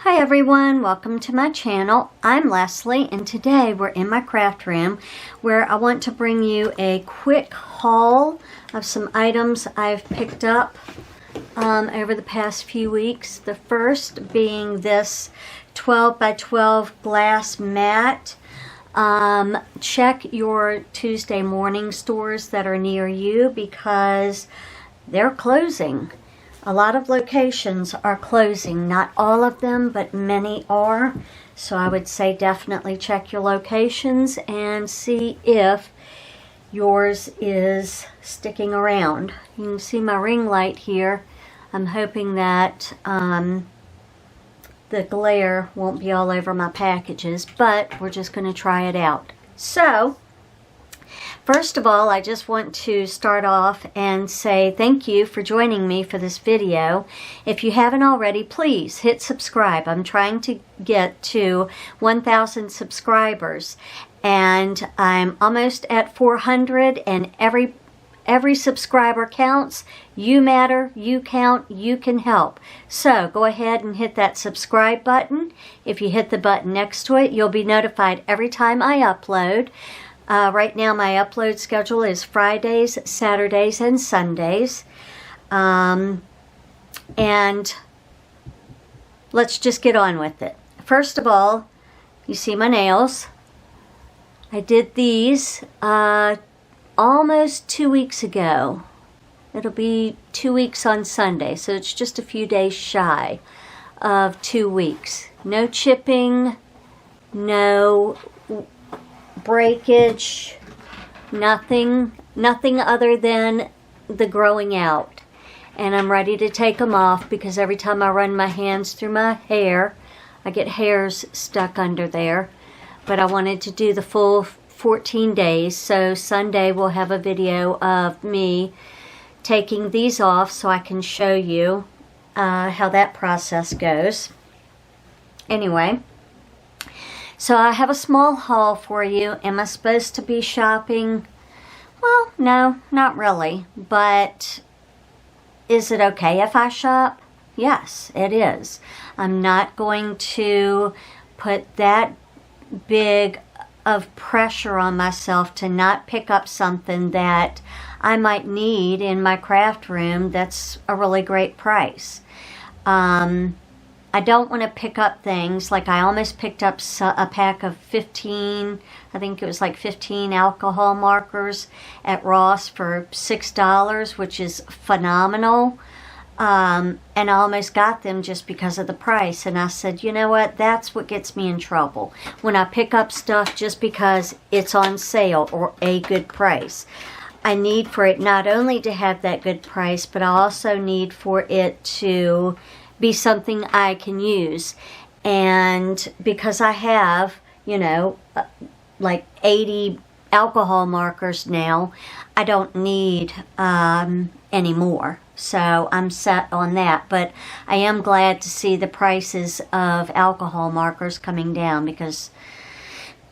Hi everyone, welcome to my channel. I'm Leslie and today we're in my craft room where I want to bring you a quick haul of some items I've picked up over the past few weeks. The first being this 12 by 12 glass mat. Check your Tuesday morning stores that are near you because they're closing. A lot of locations are closing, not all of them, but many are. So I would say definitely check your locations and see if yours is sticking around. You can see my ring light here. I'm hoping that the glare won't be all over my packages, but we're just going to try it out. So, first of all, I just want to start off and say thank you for joining me for this video. If you haven't already, please hit subscribe. I'm trying to get to 1,000 subscribers and I'm almost at 400, and every subscriber counts. You matter, you count, you can help. So go ahead and hit that subscribe button. If you hit the button next to it, you'll be notified every time I upload. Right now my upload schedule is Fridays, Saturdays, and Sundays. And let's just get on with it. First of all, you see my nails. I did these almost 2 weeks ago. It'll be 2 weeks on Sunday, so it's just a few days shy of 2 weeks. No chipping, no breakage, nothing other than the growing out. And I'm ready to take them off because every time I run my hands through my hair, I get hairs stuck under there. But I wanted to do the full 14 days, so Sunday we'll have a video of me taking these off so I can show you how that process goes. Anyway, so I have a small haul for you. Am I supposed to be shopping? Well, no, not really. But is it okay if I shop? Yes, it is. I'm not going to put that big of pressure on myself to not pick up something that I might need in my craft room that's a really great price. I don't want to pick up things like I almost picked up a pack of 15, I think it was like 15 alcohol markers at Ross for $6, which is phenomenal. And I almost got them just because of the price. And I said, you know what, that's what gets me in trouble. When I pick up stuff just because it's on sale or a good price. I need for it not only to have that good price, but I also need for it to be something I can use. And because I have, you know, like 80 alcohol markers now, I don't need any more. So I'm set on that. But I am glad to see the prices of alcohol markers coming down because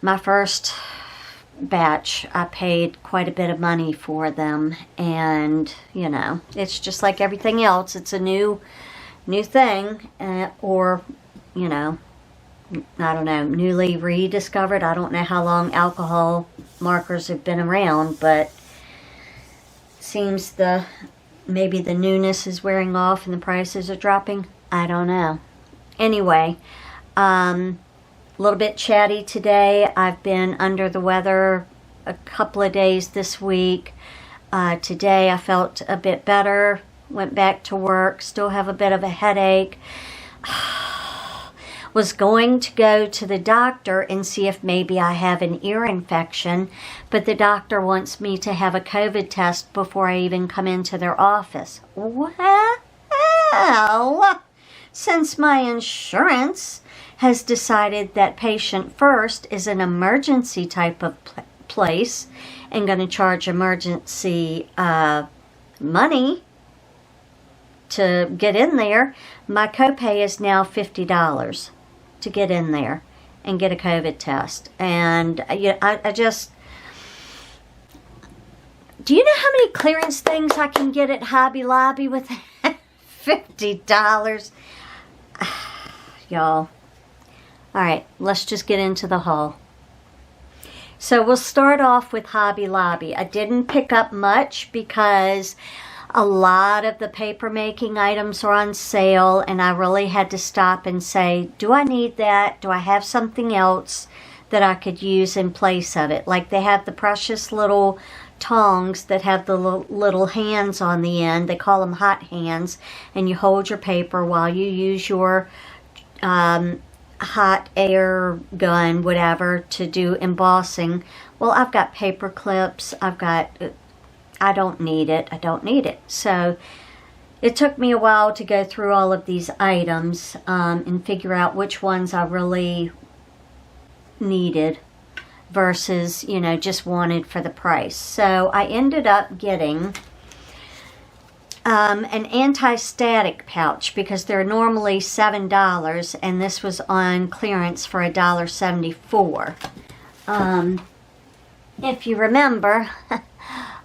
my first batch I paid quite a bit of money for them, and you know, it's just like everything else. It's a new thing, or you know, I don't know, newly rediscovered. I don't know how long alcohol markers have been around, but it seems maybe the newness is wearing off and the prices are dropping. I don't know. Anyway, a little bit chatty today. I've been under the weather a couple of days this week. Today I felt a bit better. Went back to work. Still have a bit of a headache. Was going to go to the doctor and see if maybe I have an ear infection, but the doctor wants me to have a COVID test before I even come into their office. Well, since my insurance has decided that Patient First is an emergency type of place and going to charge emergency money to get in there, my copay is now $50 to get in there and get a COVID test. And I just, do you know how many clearance things I can get at Hobby Lobby with $50? y'all. Alright, let's just get into the haul. So we'll start off with Hobby Lobby. I didn't pick up much because a lot of the paper making items are on sale, and I really had to stop and say, do I need that? Do I have something else that I could use in place of it? Like they have the precious little tongs that have the little hands on the end. They call them hot hands, and you hold your paper while you use your hot air gun, whatever, to do embossing. Well, I've got paper clips. I don't need it. I don't need it. So it took me a while to go through all of these items and figure out which ones I really needed versus, you know, just wanted for the price. So I ended up getting an anti-static pouch because they're normally $7 and this was on clearance for $1.74. If you remember,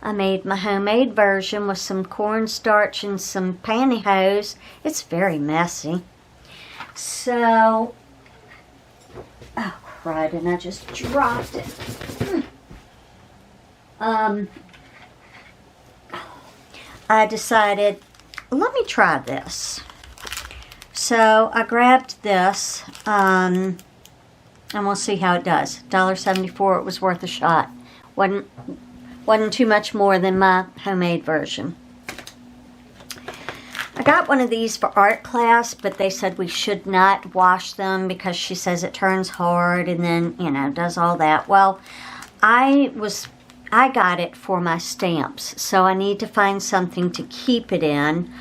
I made my homemade version with some cornstarch and some pantyhose. It's very messy. So, oh crud, and I just dropped it. I decided, let me try this. So I grabbed this, and we'll see how it does. $1.74, it was worth a shot. Wasn't too much more than my homemade version. I got one of these for art class, but they said we should not wash them because she says it turns hard and then, you know, does all that. Well, I got it for my stamps, so I need to find something to keep it in,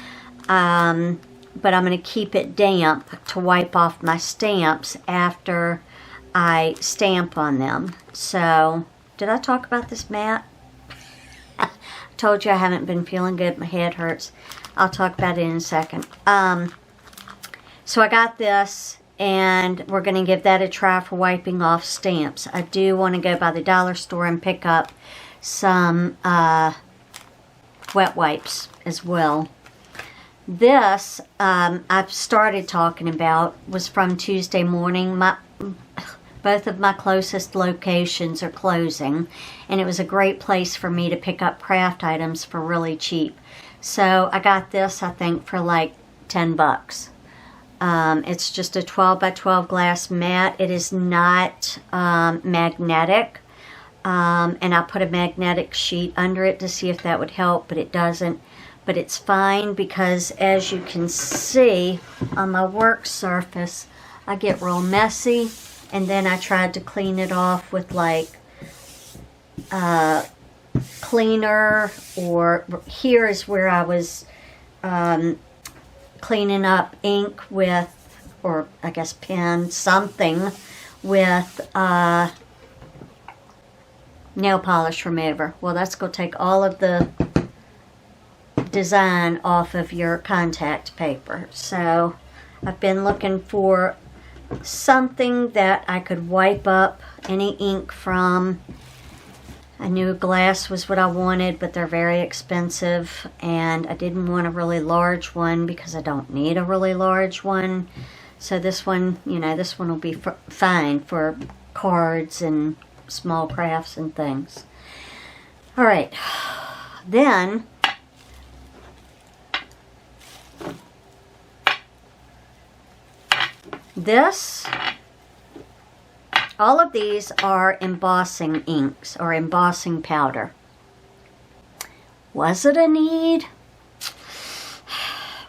but I'm going to keep it damp to wipe off my stamps after I stamp on them. So, did I talk about this mat? I told you I haven't been feeling good. My head hurts. I'll talk about it in a second. So I got this, and we're going to give that a try for wiping off stamps. I do want to go by the dollar store and pick up some wet wipes as well. This I've started talking about was from Tuesday morning. Both of my closest locations are closing, and it was a great place for me to pick up craft items for really cheap. So I got this, I think, for like $10. It's just a 12 by 12 glass mat. It is not magnetic, and I put a magnetic sheet under it to see if that would help, but it doesn't. But it's fine because, as you can see on my work surface, I get real messy. And then I tried to clean it off with like cleaner, or here is where I was cleaning up ink with, or I guess pen, something with nail polish remover. Well, that's going to take all of the design off of your contact paper. So I've been looking for something that I could wipe up any ink from. I knew glass was what I wanted, but they're very expensive, and I didn't want a really large one because I don't need a really large one. So this one, you know, this one will be fine for cards and small crafts and things. Alright, then this, all of these are embossing inks or embossing powder. Was it a need?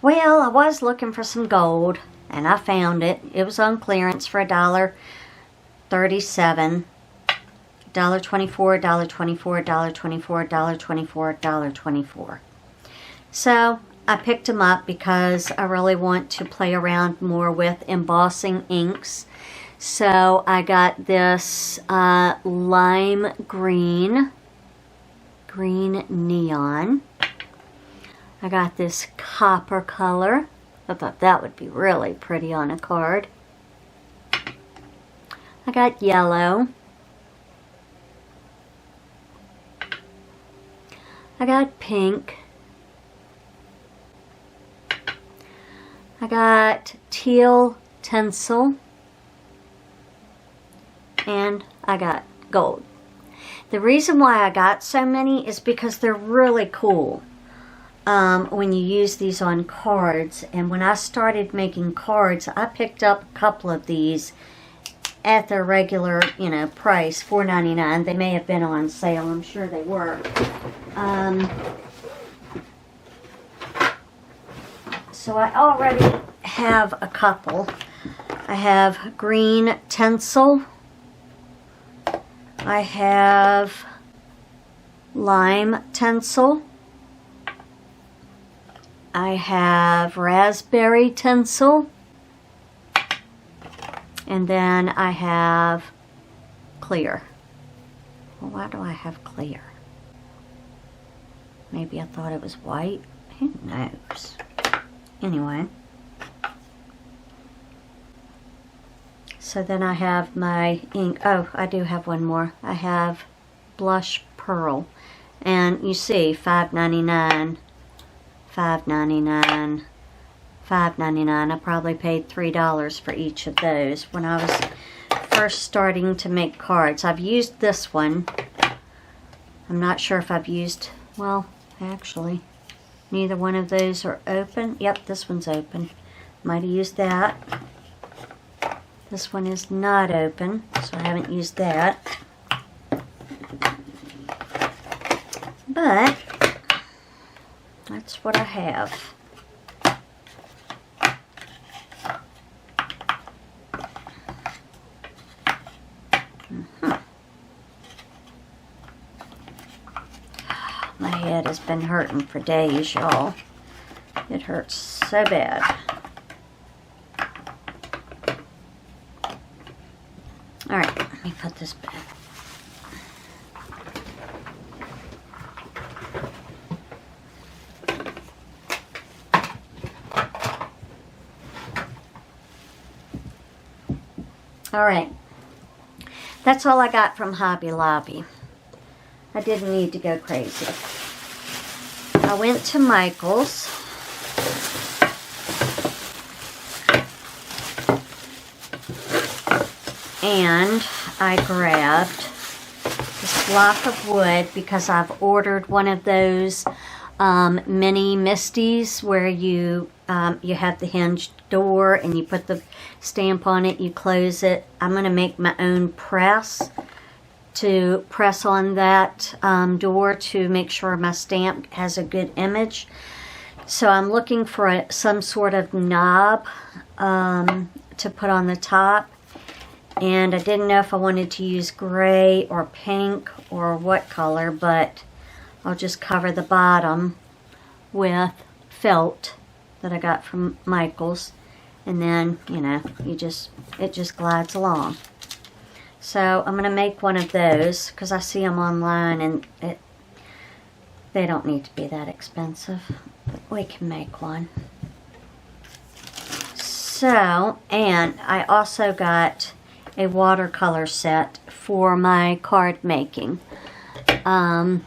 Well, I was looking for some gold, and I found it. It was on clearance for $1.37, $1.24, $1.24, $1.24, $1.24, $1.24. So I picked them up because I really want to play around more with embossing inks. So I got this lime green neon. I got this copper color. I thought that would be really pretty on a card. I got yellow. I got pink. I got teal tinsel, and I got gold. The reason why I got so many is because they're really cool when you use these on cards. And when I started making cards, I picked up a couple of these at their regular, price, $4.99. They may have been on sale. I'm sure they were. So I already have a couple. I have green tinsel. I have lime tinsel. I have raspberry tinsel. And then I have clear. Well, why do I have clear? Maybe I thought it was white. Who knows? Anyway. So then I have my ink. Oh, I do have one more. I have blush pearl. And you see, $5.99, $5.99, $5.99. I probably paid $3 for each of those when I was first starting to make cards. I've used this one. I'm not sure if I've used, well, actually, neither one of those are open. Yep, this one's open. Might have used that. This one is not open, so I haven't used that. But that's what I have. My head has been hurting for days, y'all. It hurts so bad. Alright, let me put this back. Alright, that's all I got from Hobby Lobby. I didn't need to go crazy. I went to Michael's. And I grabbed this block of wood because I've ordered one of those mini Misties where you have the hinged door and you put the stamp on it, you close it. I'm going to make my own press to press on that door to make sure my stamp has a good image. So I'm looking for some sort of knob to put on the top. And I didn't know if I wanted to use gray or pink or what color, but I'll just cover the bottom with felt that I got from Michael's. And then, it just glides along. So I'm going to make one of those because I see them online and they don't need to be that expensive. But we can make one. So, and I also got a watercolor set for my card making. Can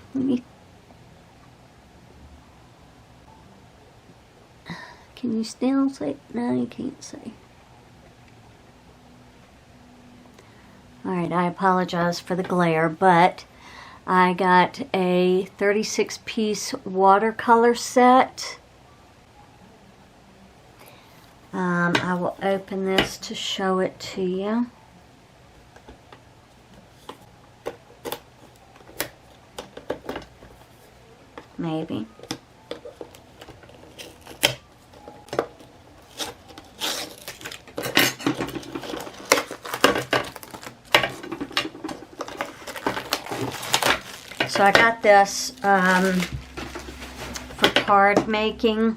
you still see? No, you can't see. Alright, I apologize for the glare, but I got a 36-piece watercolor set. I will open this to show it to you. Maybe. So I got this for card making.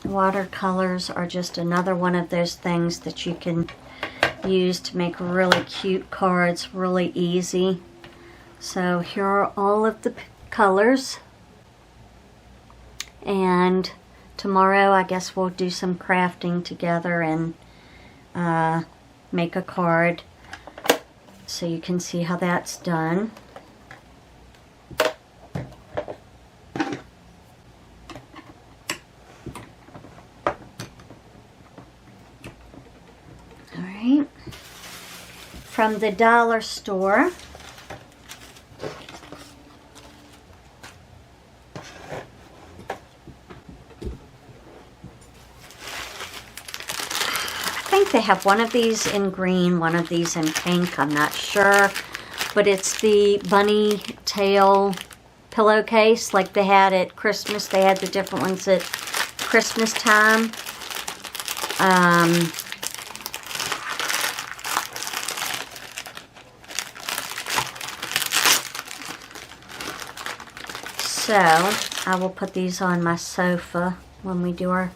Watercolors are just another one of those things that you can use to make really cute cards really easy. So here are all of the colors, and tomorrow I guess we'll do some crafting together and make a card so you can see how that's done. from the dollar store. I think they have one of these in green, one of these in pink, I'm not sure. But it's the bunny tail pillowcase like they had at Christmas. They had the different ones at Christmas time. So I will put these on my sofa when we do our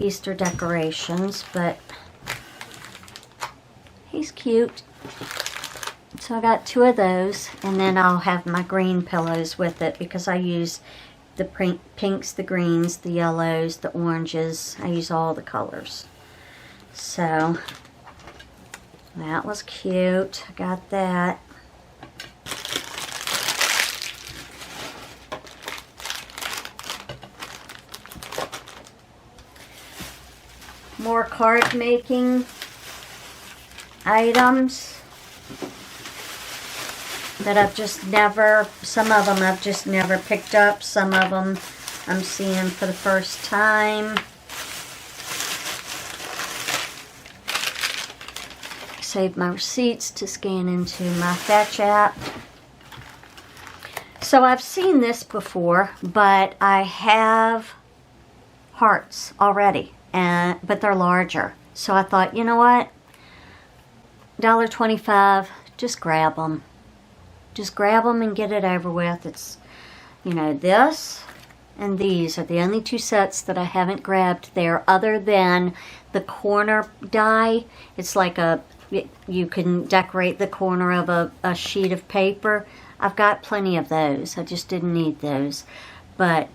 Easter decorations, but he's cute. So I got 2 of those, and then I'll have my green pillows with it because I use the pinks, the greens, the yellows, the oranges. I use all the colors. So that was cute. I got that. More card making items that I've just never, some of them I've just never picked up, some of them I'm seeing for the first time. Save my receipts to scan into my Fetch app. So I've seen this before, but I have hearts already, but they're larger. So I thought, you know what? $1.25, just grab them. Just grab them and get it over with. It's, you know, this and these are the only 2 sets that I haven't grabbed there, other than the corner die. It's like you can decorate the corner of a sheet of paper. I've got plenty of those. I just didn't need those. But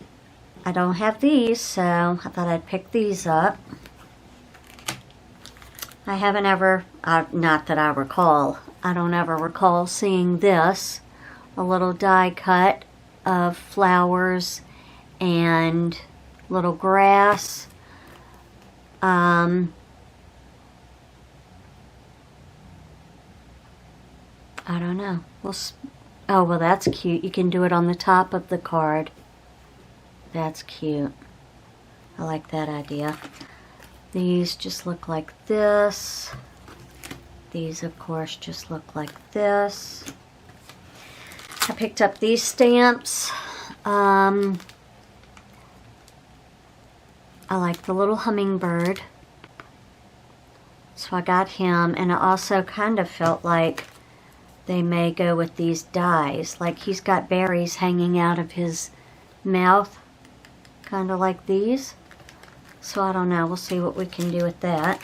I don't have these, so I thought I'd pick these up. I haven't ever, not that I recall, I don't ever recall seeing this. A little die cut of flowers and little grass. I don't know. Oh, well, that's cute. You can do it on the top of the card. That's cute. I like that idea. These just look like this. These, of course, just look like this. I picked up these stamps. I like the little hummingbird. So I got him, and I also kind of felt like they may go with these dies. Like he's got berries hanging out of his mouth, kind of like these. So I don't know, we'll see what we can do with that.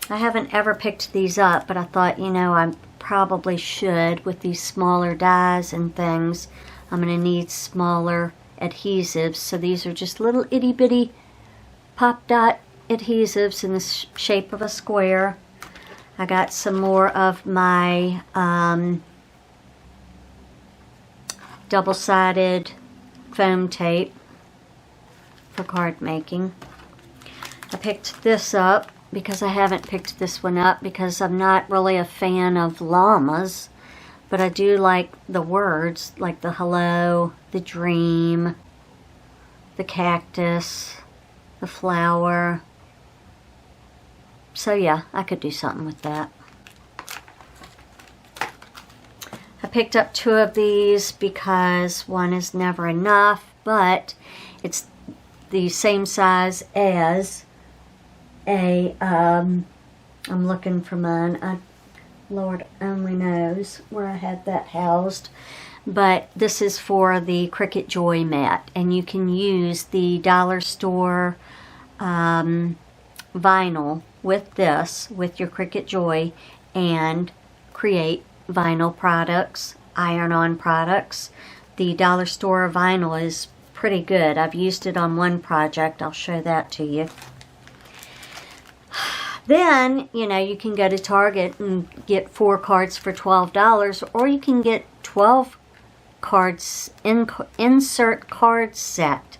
I haven't ever picked these up, but I thought, you know, I probably should with these smaller dies and things. I'm going to need smaller adhesives. So these are just little itty bitty pop dot adhesives in the shape of a square. I got some more of my double-sided foam tape for card making. I picked this up because I haven't picked this one up because I'm not really a fan of llamas, but I do like the words, like the hello, the dream, the cactus, the flower. So yeah, I could do something with that. I picked up 2 of these because one is never enough, but it's the same size as a, I'm looking for mine. Lord only knows where I had that housed. But this is for the Cricut Joy mat, and you can use the dollar store vinyl with this, with your Cricut Joy, and create vinyl products, iron-on products. The dollar store vinyl is pretty good. I've used it on one project. I'll show that to you. Then, you know, you can go to Target and get 4 cards for $12, or you can get 12 cards, insert card set.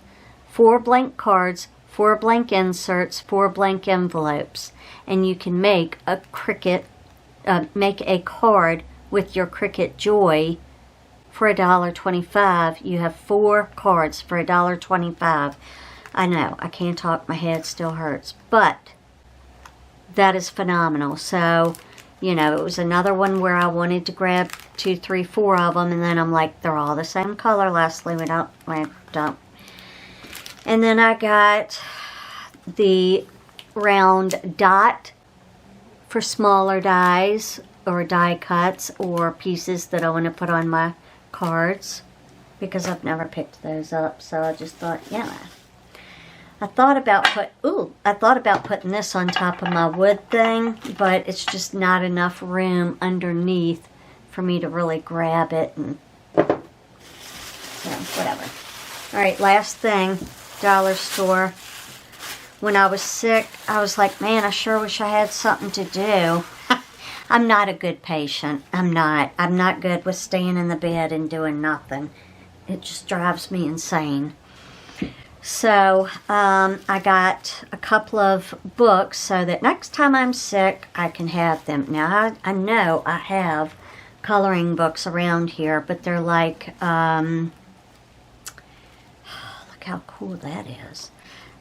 4 blank cards, 4 blank inserts, 4 blank envelopes. And you can make a Cricut make a card with your Cricut Joy for $1.25. You have 4 cards for $1.25. I know, I can't talk, my head still hurts, but that is phenomenal. So, you know, it was another one where I wanted to grab 2, 3, 4 of them, and then I'm like, they're all the same color, Leslie. We don't. And then I got the round dot for smaller dies or die cuts or pieces that I want to put on my cards, because I've never picked those up. So I just thought, yeah. I thought about putting this on top of my wood thing, but it's just not enough room underneath for me to really grab it, and so whatever. All right, last thing, dollar store. When I was sick, I was like, man, I sure wish I had something to do. I'm not a good patient. I'm not good with staying in the bed and doing nothing. It just drives me insane. So I got a couple of books so that next time I'm sick, I can have them. Now, I know I have coloring books around here, but they're like, look how cool that is.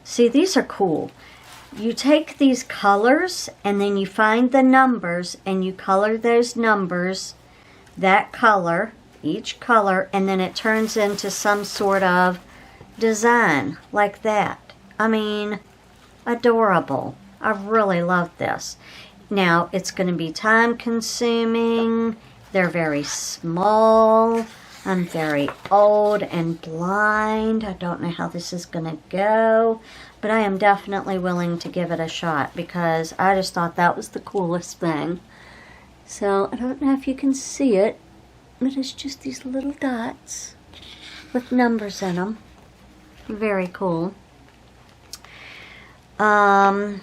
See, these are cool. You take these colors and then you find the numbers and you color those numbers, that color, each color, and then it turns into some sort of design like that. I mean, adorable. I really love this. Now, it's going to be time consuming. They're very small. I'm very old and blind. I don't know how this is going to go, but I am definitely willing to give it a shot because I just thought that was the coolest thing. So, I don't know if you can see it, but it's just these little dots with numbers in them. Very cool. That'll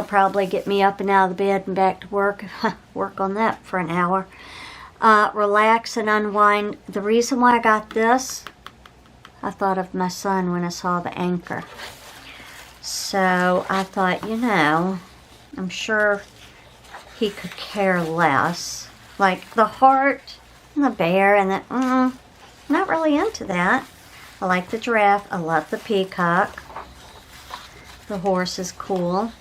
probably get me up and out of the bed and back to work. Work on that for an hour. Relax and unwind. The reason why I got this, I thought of my son when I saw the anchor. So I thought, you know, I'm sure he could care less. Like the heart and the bear and the, not really into that. I like the giraffe. I love the peacock. The horse is cool.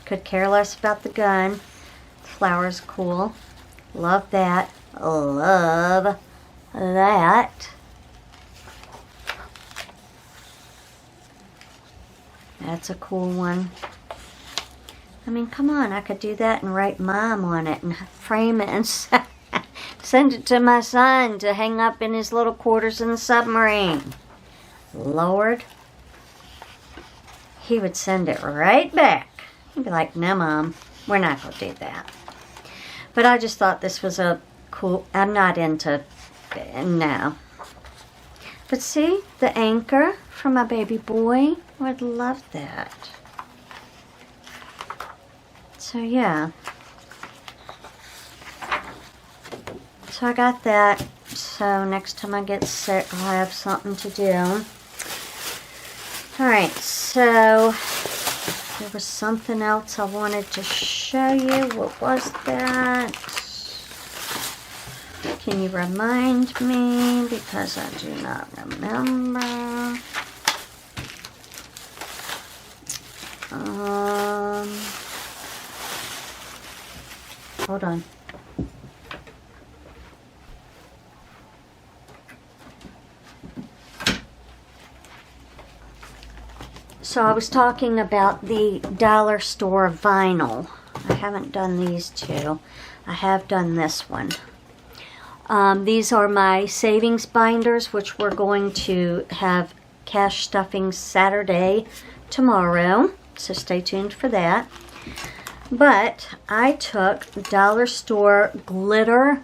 Could care less about the gun. The flower's cool. Love that. Love that. That's a cool one. I mean, come on. I could do that and write Mom on it and frame it and send it to my son to hang up in his little quarters in the submarine. Lord. He would send it right back. He'd be like, no, Mom, we're not going to do that. But I just thought this was a cool, I'm not into, no. But see, the anchor for my baby boy, would love that. So yeah. So I got that. So next time I get sick, I'll have something to do. Alright, so there was something else I wanted to show you. What was that? Can you remind me? Because I do not remember. Hold on. So I was talking about the dollar store vinyl. I haven't done these two. I have done this one. These are my savings binders, which we're going to have cash stuffing Saturday tomorrow. So stay tuned for that. But I took dollar store glitter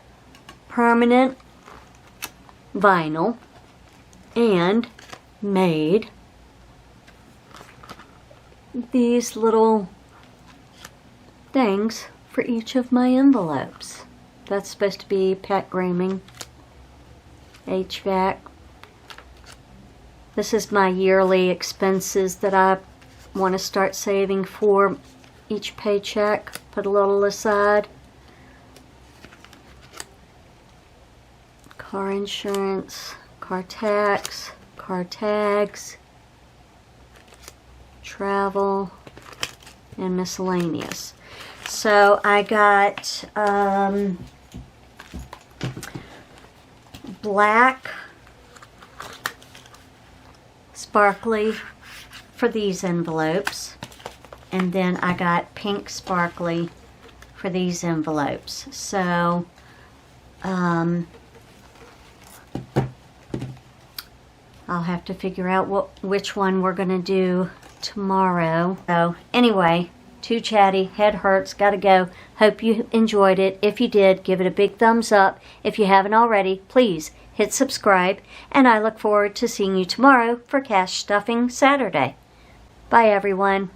permanent vinyl and made these little things for each of my envelopes. That's supposed to be pet grooming, HVAC. This is my yearly expenses that I want to start saving for each paycheck. Put a little aside. Car insurance, car tax, car tags, travel, and miscellaneous. So I got black sparkly for these envelopes, and then I got pink sparkly for these envelopes. So I'll have to figure out which one we're gonna do tomorrow. So anyway, too chatty, head hurts, gotta go. Hope you enjoyed it. If you did, give it a big thumbs up. If you haven't already, please hit subscribe, and I look forward to seeing you tomorrow for Cash Stuffing Saturday. Bye everyone.